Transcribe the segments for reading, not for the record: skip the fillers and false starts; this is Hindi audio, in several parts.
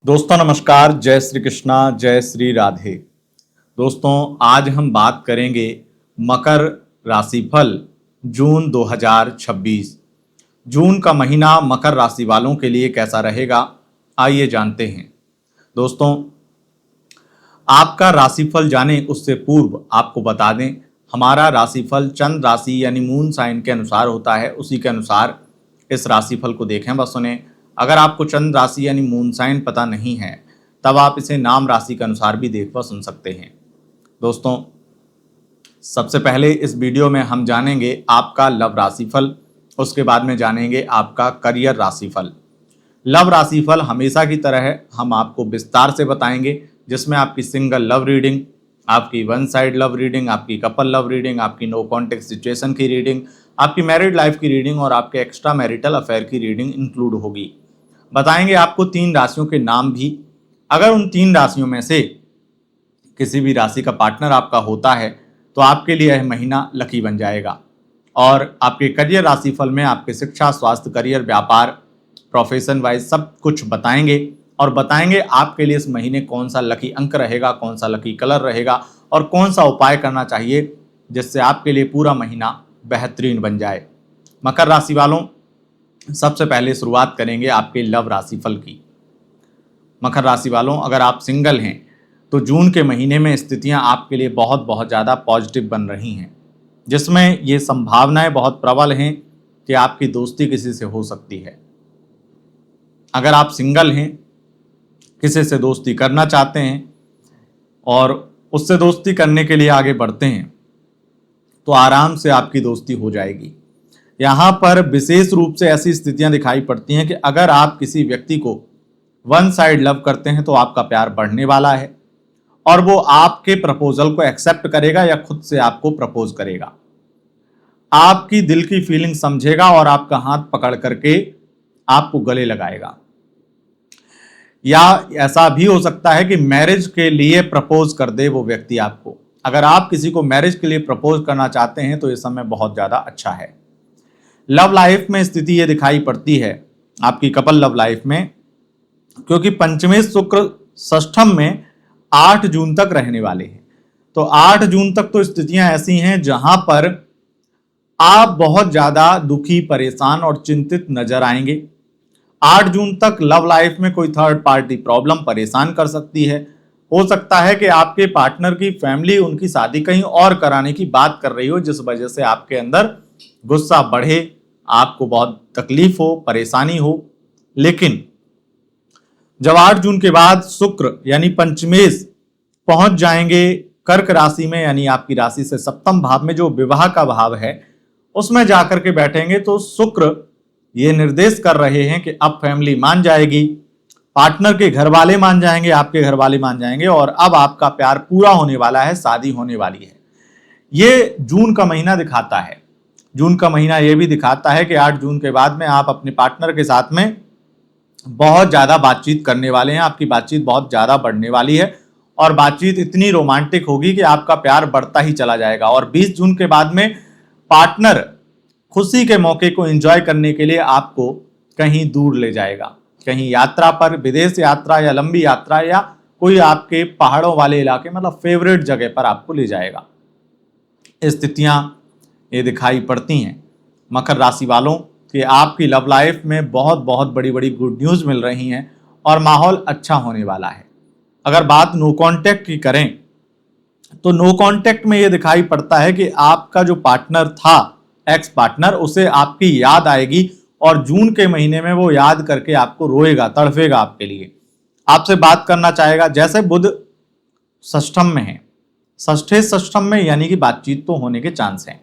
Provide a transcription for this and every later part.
दोस्तों नमस्कार, जय श्री कृष्णा, जय श्री राधे। दोस्तों आज हम बात करेंगे मकर राशिफल जून 2026। जून का महीना मकर राशि वालों के लिए कैसा रहेगा, आइए जानते हैं। दोस्तों आपका राशिफल जाने उससे पूर्व आपको बता दें, हमारा राशिफल चंद्र राशि यानी मून साइन के अनुसार होता है। उसी के अनुसार इस राशिफल को देखें व सुने। अगर आपको चंद्र राशि यानी मून साइन पता नहीं है तब आप इसे नाम राशि के अनुसार भी देख व सुन सकते हैं। दोस्तों सबसे पहले इस वीडियो में हम जानेंगे आपका लव राशिफल, उसके बाद में जानेंगे आपका करियर राशिफल। लव राशिफल हमेशा की तरह हम आपको विस्तार से बताएंगे, जिसमें आपकी सिंगल लव रीडिंग, आपकी वन साइड लव रीडिंग, आपकी कपल लव रीडिंग, आपकी नो कॉन्टेक्ट सिचुएशन की रीडिंग, आपकी मैरिड लाइफ की रीडिंग और आपके एक्स्ट्रा मैरिटल अफेयर की रीडिंग इंक्लूड होगी। बताएंगे आपको 3 राशियों के नाम भी। अगर उन 3 राशियों में से किसी भी राशि का पार्टनर आपका होता है तो आपके लिए यह महीना लकी बन जाएगा। और आपके करियर राशिफल में आपके शिक्षा, स्वास्थ्य, करियर, व्यापार, प्रोफेशन वाइज सब कुछ बताएंगे और बताएंगे आपके लिए इस महीने कौन सा लकी अंक रहेगा, कौन सा लकी कलर रहेगा और कौन सा उपाय करना चाहिए जिससे आपके लिए पूरा महीना बेहतरीन बन जाए। मकर राशि वालों, सबसे पहले शुरुआत करेंगे आपके लव राशिफल की। मकर राशि वालों, अगर आप सिंगल हैं तो जून के महीने में स्थितियां आपके लिए बहुत ज़्यादा पॉजिटिव बन रही हैं, जिसमें ये संभावनाएं बहुत प्रबल हैं कि आपकी दोस्ती किसी से हो सकती है। अगर आप सिंगल हैं, किसी से दोस्ती करना चाहते हैं और उससे दोस्ती करने के लिए आगे बढ़ते हैं तो आराम से आपकी दोस्ती हो जाएगी। यहाँ पर विशेष रूप से ऐसी स्थितियां दिखाई पड़ती हैं कि अगर आप किसी व्यक्ति को वन साइड लव करते हैं तो आपका प्यार बढ़ने वाला है और वो आपके प्रपोजल को एक्सेप्ट करेगा या खुद से आपको प्रपोज करेगा। आपकी दिल की फीलिंग समझेगा और आपका हाथ पकड़ करके आपको गले लगाएगा। या ऐसा भी हो सकता है कि मैरिज के लिए प्रपोज कर दे वो व्यक्ति आपको। अगर आप किसी को मैरिज के लिए प्रपोज करना चाहते हैं तो ये समय बहुत ज़्यादा अच्छा है। लव लाइफ में स्थिति ये दिखाई पड़ती है आपकी कपल लव लाइफ में, क्योंकि पंचमेश शुक्र षष्ठम में 8 जून तक रहने वाले हैं। तो 8 जून तक तो स्थितियां ऐसी हैं जहां पर आप बहुत ज्यादा दुखी, परेशान और चिंतित नजर आएंगे। 8 जून तक लव लाइफ में कोई थर्ड पार्टी प्रॉब्लम परेशान कर सकती है। हो सकता है कि आपके पार्टनर की फैमिली उनकी शादी कहीं और कराने की बात कर रही हो, जिस वजह से आपके अंदर गुस्सा बढ़े, आपको बहुत तकलीफ हो, परेशानी हो। लेकिन जब 8 जून के बाद शुक्र यानी पंचमेश पहुंच जाएंगे कर्क राशि में, यानी आपकी राशि से सप्तम भाव में जो विवाह का भाव है उसमें जाकर के बैठेंगे, तो शुक्र ये निर्देश कर रहे हैं कि अब फैमिली मान जाएगी, पार्टनर के घर वाले मान जाएंगे, आपके घर वाले मान जाएंगे और अब आपका प्यार पूरा होने वाला है, शादी होने वाली है। ये जून का महीना दिखाता है। जून का महीना ये भी दिखाता है कि 8 जून के बाद में आप अपने पार्टनर के साथ में बहुत ज़्यादा बातचीत करने वाले हैं। आपकी बातचीत बहुत ज़्यादा बढ़ने वाली है और बातचीत इतनी रोमांटिक होगी कि आपका प्यार बढ़ता ही चला जाएगा। और 20 जून के बाद में पार्टनर खुशी के मौके को एंजॉय करने के लिए आपको कहीं दूर ले जाएगा, कहीं यात्रा पर, विदेश यात्रा या लंबी यात्रा या कोई आपके पहाड़ों वाले इलाके, मतलब फेवरेट जगह पर आपको ले जाएगा। स्थितियां ये दिखाई पड़ती हैं मकर राशि वालों कि आपकी लव लाइफ में बहुत बड़ी गुड न्यूज़ मिल रही हैं और माहौल अच्छा होने वाला है। अगर बात नो कॉन्टैक्ट की करें तो नो कॉन्टैक्ट में ये दिखाई पड़ता है कि आपका जो पार्टनर था, एक्स पार्टनर, उसे आपकी याद आएगी और जून के महीने में वो याद करके आपको रोएगा, तड़फेगा, आपके लिए आपसे बात करना चाहेगा। जैसे बुध षष्ठम में है, षष्ठे षष्ठम में, यानी कि बातचीत तो होने के चांस हैं,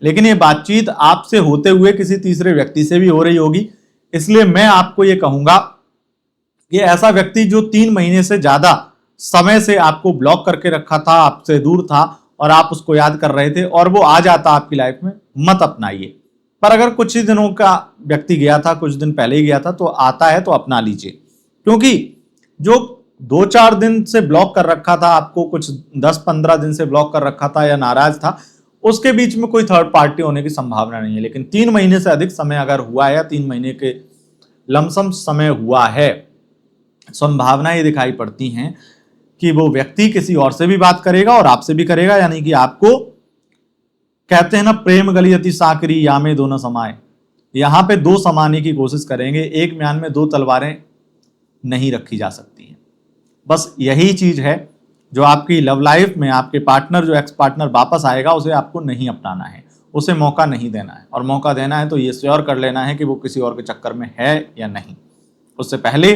लेकिन ये बातचीत आपसे होते हुए किसी तीसरे व्यक्ति से भी हो रही होगी। इसलिए मैं आपको ये कहूंगा कि ऐसा व्यक्ति जो 3 महीने से ज्यादा समय से आपको ब्लॉक करके रखा था, आपसे दूर था और आप उसको याद कर रहे थे और वो आ जाता आपकी लाइफ में, मत अपनाइए। पर अगर कुछ ही दिनों का व्यक्ति गया था, कुछ दिन पहले ही गया था, तो आता है तो अपना लीजिए। क्योंकि जो 2-4 दिन से ब्लॉक कर रखा था आपको, कुछ 10-15 दिन से ब्लॉक कर रखा था या नाराज था, उसके बीच में कोई थर्ड पार्टी होने की संभावना नहीं है। लेकिन 3 महीने से अधिक समय अगर हुआ है या 3 महीने के लमसम समय हुआ है, संभावना ये दिखाई पड़ती हैं कि वो व्यक्ति किसी और से भी बात करेगा और आपसे भी करेगा, यानी कि आपको कहते हैं ना, प्रेम गलियति साकरी या में दोनों समाए, यहां पे दो समाने की कोशिश करेंगे। एक म्यान में दो तलवारें नहीं रखी जा सकती हैं। बस यही चीज है जो आपकी लव लाइफ में आपके पार्टनर, जो एक्स पार्टनर वापस आएगा, उसे आपको नहीं अपनाना है, उसे मौका नहीं देना है। और मौका देना है तो ये श्योर कर लेना है कि वो किसी और के चक्कर में है या नहीं। उससे पहले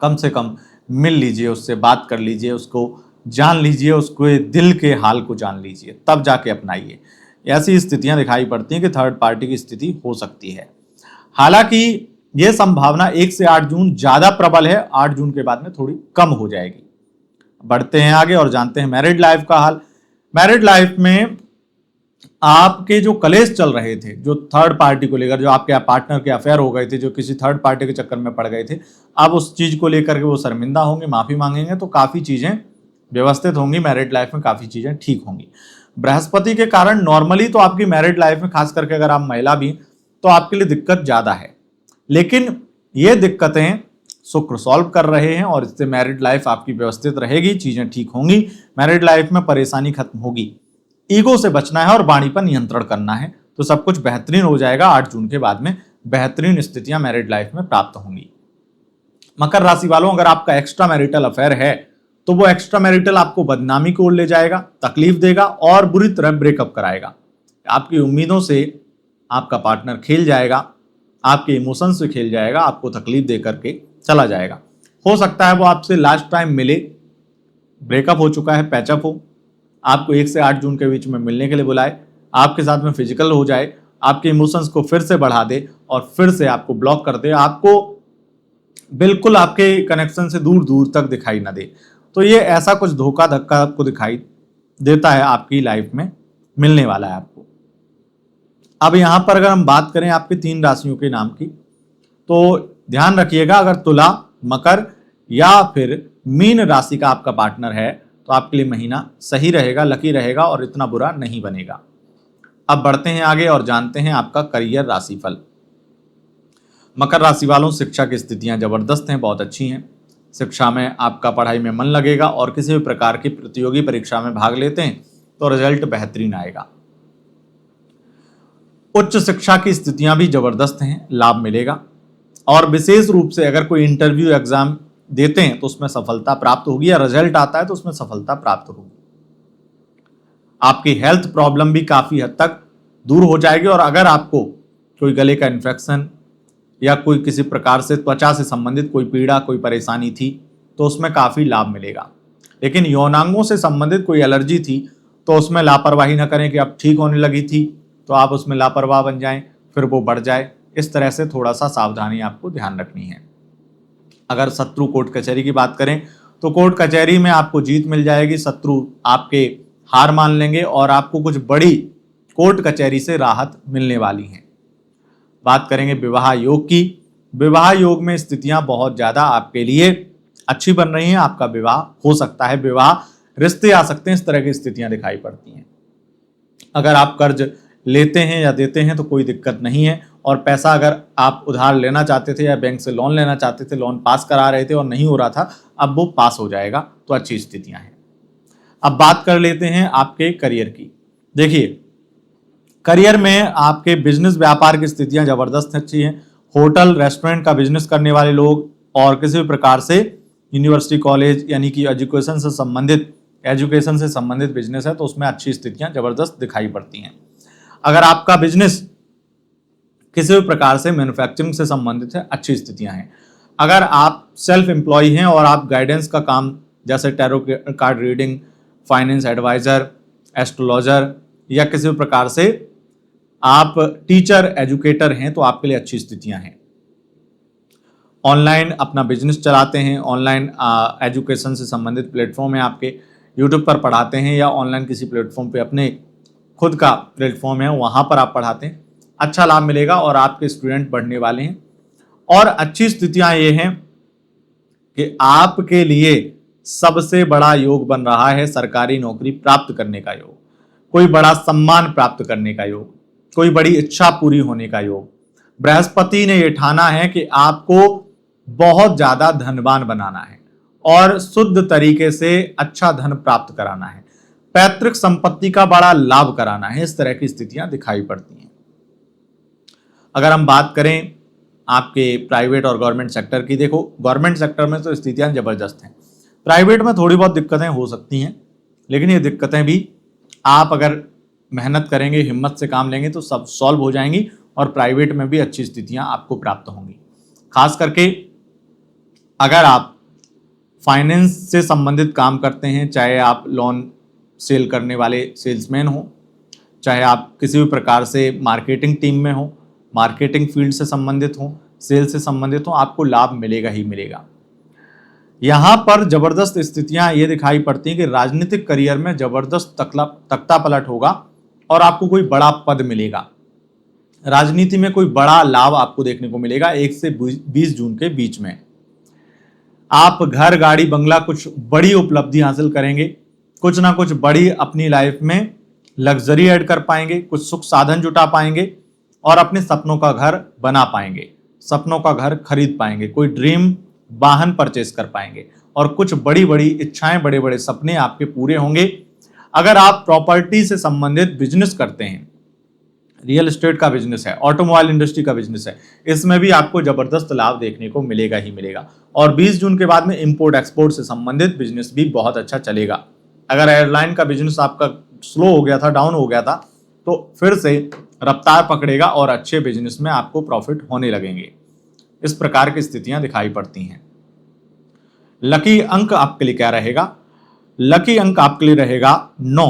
कम से कम मिल लीजिए, उससे बात कर लीजिए, उसको जान लीजिए, उसको दिल के हाल को जान लीजिए, तब जाके अपनाइए। ऐसी स्थितियां दिखाई पड़ती हैं कि थर्ड पार्टी की स्थिति हो सकती है। हालांकि यह संभावना 1 से 8 जून ज्यादा प्रबल है, 8 जून के बाद में थोड़ी कम हो जाएगी। बढ़ते हैं आगे और जानते हैं मैरिड लाइफ का हाल। मैरिड लाइफ में आपके जो कलेश चल रहे थे, जो थर्ड पार्टी को लेकर, जो आपके पार्टनर के अफेयर हो गए थे, जो किसी थर्ड पार्टी के चक्कर में पड़ गए थे, अब उस चीज को लेकर के वो शर्मिंदा होंगे, माफी मांगेंगे, तो काफी चीजें व्यवस्थित होंगी। मैरिड लाइफ में काफी चीजें ठीक होंगी। बृहस्पति के कारण नॉर्मली तो आपकी मैरिड लाइफ में, खास करके अगर आप महिला भी, तो आपके लिए दिक्कत ज्यादा है, लेकिन ये दिक्कतें शुक्र सॉल्व कर रहे हैं और इससे मैरिड लाइफ आपकी व्यवस्थित रहेगी, चीजें ठीक होंगी, मैरिड लाइफ में परेशानी खत्म होगी। ईगो से बचना है और वाणी पर नियंत्रण करना है, तो सब कुछ बेहतरीन हो जाएगा। 8 जून के बाद में बेहतरीन स्थितियां मैरिड लाइफ में प्राप्त होंगी। मकर राशि वालों, अगर आपका एक्स्ट्रा मैरिटल अफेयर है तो वो एक्स्ट्रा मैरिटल आपको बदनामी की ओर ले जाएगा, तकलीफ देगा और बुरी तरह ब्रेकअप कराएगा। आपकी उम्मीदों से आपका पार्टनर खेल जाएगा, आपके इमोशन से खेल जाएगा, आपको तकलीफ दे करके चला जाएगा। हो सकता है वो आपसे लास्ट टाइम मिले, ब्रेकअप हो चुका है, पैचअप हो, आपको 1 से 8 जून के बीच में मिलने के लिए बुलाए, आपके साथ में फिजिकल हो जाए, आपके इमोशंस को फिर से बढ़ा दे और फिर से आपको ब्लॉक कर दे, आपको बिल्कुल आपके कनेक्शन से दूर दूर तक दिखाई ना दे। तो ये ऐसा कुछ धोखा धक्का आपको दिखाई देता है, आपकी लाइफ में मिलने वाला है आपको। अब यहां पर अगर हम बात करें आपकी 3 राशियों के नाम की, तो ध्यान रखिएगा, अगर तुला, मकर या फिर मीन राशि का आपका पार्टनर है तो आपके लिए महीना सही रहेगा, लकी रहेगा और इतना बुरा नहीं बनेगा। अब बढ़ते हैं आगे और जानते हैं आपका करियर राशिफल। मकर राशि वालों, शिक्षा की स्थितियां जबरदस्त हैं, बहुत अच्छी हैं। शिक्षा में आपका पढ़ाई में मन लगेगा और किसी भी प्रकार की प्रतियोगी परीक्षा में भाग लेते हैं तो रिजल्ट बेहतरीन आएगा। उच्च शिक्षा की स्थितियां भी जबरदस्त हैं, लाभ मिलेगा और विशेष रूप से अगर कोई इंटरव्यू एग्जाम देते हैं तो उसमें सफलता प्राप्त होगी, या रिजल्ट आता है तो उसमें सफलता प्राप्त होगी। आपकी हेल्थ प्रॉब्लम भी काफी हद तक दूर हो जाएगी और अगर आपको कोई गले का इन्फेक्शन या कोई किसी प्रकार से त्वचा से संबंधित कोई पीड़ा, कोई परेशानी थी तो उसमें काफी लाभ मिलेगा। लेकिन यौनांगों से संबंधित कोई एलर्जी थी तो उसमें लापरवाही न करें कि अब ठीक होने लगी थी तो आप उसमें लापरवाह बन जाएं, फिर वो बढ़ जाए। इस तरह से थोड़ा सा सावधानी आपको ध्यान रखनी है। अगर शत्रु कोर्ट कचहरी की बात करें तो कोर्ट कचहरी में आपको जीत मिल जाएगी, शत्रु आपके हार मान लेंगे और आपको कुछ बड़ी कोर्ट कचहरी से राहत मिलने वाली है। बात करेंगे विवाह योग की। विवाह योग में स्थितियां बहुत ज्यादा आपके लिए अच्छी बन रही हैं, आपका विवाह हो सकता है, विवाह रिश्ते आ सकते हैं, इस तरह की स्थितियां दिखाई पड़ती हैं। अगर आप कर्ज लेते हैं या देते हैं तो कोई दिक्कत नहीं है, और पैसा अगर आप उधार लेना चाहते थे या बैंक से लोन लेना चाहते थे, लोन पास करा रहे थे और नहीं हो रहा था, अब वो पास हो जाएगा, तो अच्छी स्थितियां हैं। अब बात कर लेते हैं आपके करियर की। देखिए, करियर में आपके बिजनेस व्यापार की स्थितियां जबरदस्त अच्छी हैं। होटल रेस्टोरेंट का बिजनेस करने वाले लोग और किसी भी प्रकार से यूनिवर्सिटी कॉलेज यानी कि एजुकेशन से संबंधित बिजनेस है तो उसमें अच्छी स्थितियां जबरदस्त दिखाई पड़ती हैं। अगर आपका बिजनेस किसी भी प्रकार से मैन्युफैक्चरिंग से संबंधित है, अच्छी स्थितियां हैं। अगर आप सेल्फ एम्प्लॉय हैं और आप गाइडेंस का काम जैसे tarot card reading, finance advisor, astrologer या किसी भी प्रकार से आप टीचर, एजुकेटर हैं तो आपके लिए अच्छी स्थितियां हैं। ऑनलाइन अपना बिजनेस चलाते हैं, ऑनलाइन एजुकेशन से संबंधित प्लेटफॉर्म है आपके, यूट्यूब पर पढ़ाते हैं या ऑनलाइन किसी प्लेटफॉर्म पे अपने खुद का प्लेटफॉर्म है वहां पर आप पढ़ाते हैं, अच्छा लाभ मिलेगा और आपके स्टूडेंट बढ़ने वाले हैं। और अच्छी स्थितियां ये हैं कि आपके लिए सबसे बड़ा योग बन रहा है सरकारी नौकरी प्राप्त करने का योग, कोई बड़ा सम्मान प्राप्त करने का योग, कोई बड़ी इच्छा पूरी होने का योग। बृहस्पति ने यह ठाना है कि आपको बहुत ज्यादा धनवान बनाना है और शुद्ध तरीके से अच्छा धन प्राप्त कराना है, पैतृक संपत्ति का बड़ा लाभ कराना है, इस तरह की स्थितियां दिखाई पड़ती हैं। अगर हम बात करें आपके प्राइवेट और गवर्नमेंट सेक्टर की, देखो गवर्नमेंट सेक्टर में तो स्थितियां जबरदस्त हैं, प्राइवेट में थोड़ी बहुत दिक्कतें हो सकती हैं, लेकिन ये दिक्कतें भी आप अगर मेहनत करेंगे, हिम्मत से काम लेंगे तो सब सॉल्व हो जाएंगी और प्राइवेट में भी अच्छी स्थितियां आपको प्राप्त होंगी। खास करके अगर आप फाइनेंस से संबंधित काम करते हैं, चाहे आप लोन सेल करने वाले सेल्समैन हो, चाहे आप किसी भी प्रकार से मार्केटिंग टीम में हो, मार्केटिंग फील्ड से संबंधित हो, सेल से संबंधित हो, आपको लाभ मिलेगा ही मिलेगा। यहां पर जबरदस्त स्थितियां ये दिखाई पड़ती हैं कि राजनीतिक करियर में जबरदस्त तख्ता पलट होगा और आपको कोई बड़ा पद मिलेगा। राजनीति में कोई बड़ा लाभ आपको देखने को मिलेगा 1 से 20 जून के बीच में। आप घर, गाड़ी, बंगला, कुछ बड़ी उपलब्धि हासिल करेंगे, कुछ ना कुछ बड़ी अपनी लाइफ में लग्जरी ऐड कर पाएंगे, कुछ सुख साधन जुटा पाएंगे और अपने सपनों का घर बना पाएंगे, सपनों का घर खरीद पाएंगे, कोई ड्रीम वाहन परचेस कर पाएंगे और कुछ बड़ी बड़ी इच्छाएं, बड़े बड़े सपने आपके पूरे होंगे। अगर आप प्रॉपर्टी से संबंधित बिजनेस करते हैं, रियल एस्टेट का बिजनेस है, ऑटोमोबाइल इंडस्ट्री का बिजनेस है, इसमें भी आपको जबरदस्त लाभ देखने को मिलेगा ही मिलेगा। और 20 जून के बाद में इंपोर्ट एक्सपोर्ट से संबंधित बिजनेस भी बहुत अच्छा चलेगा। अगर एयरलाइन का बिजनेस आपका स्लो हो गया था, डाउन हो गया था, तो फिर से रफ्तार पकड़ेगा और अच्छे बिजनेस में आपको प्रॉफिट होने लगेंगे। इस प्रकार की स्थितियां दिखाई पड़ती हैं। लकी अंक आपके लिए क्या रहेगा? लकी अंक आपके लिए रहेगा 9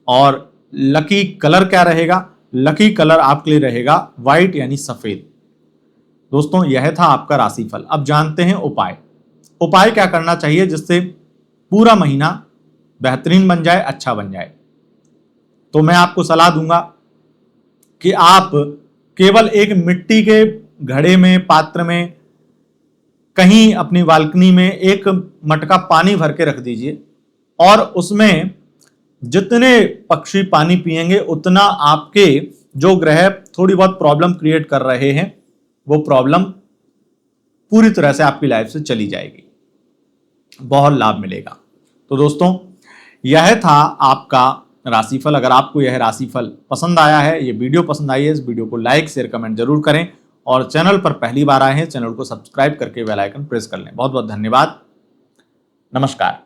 और लकी कलर क्या रहेगा? लकी कलर आपके लिए रहेगा व्हाइट यानी सफेद। दोस्तों यह था आपका राशिफल। अब जानते हैं उपाय। उपाय क्या करना चाहिए जिससे पूरा महीना बेहतरीन बन जाए, अच्छा बन जाए। तो मैं आपको सलाह दूंगा कि आप केवल एक मिट्टी के घड़े में, पात्र में, कहीं अपनी बालकनी में एक मटका पानी भर के रख दीजिए और उसमें जितने पक्षी पानी पिएंगे उतना आपके जो ग्रह थोड़ी बहुत प्रॉब्लम क्रिएट कर रहे हैं वो प्रॉब्लम पूरी तरह से आपकी लाइफ से चली जाएगी, बहुत लाभ मिलेगा। तो दोस्तों यह था आपका राशिफल। अगर आपको यह राशिफल पसंद आया है, ये वीडियो पसंद आई है, इस वीडियो को लाइक, शेयर, कमेंट जरूर करें और चैनल पर पहली बार आए हैं चैनल को सब्सक्राइब करके बेल आइकन प्रेस कर लें। बहुत बहुत धन्यवाद। नमस्कार।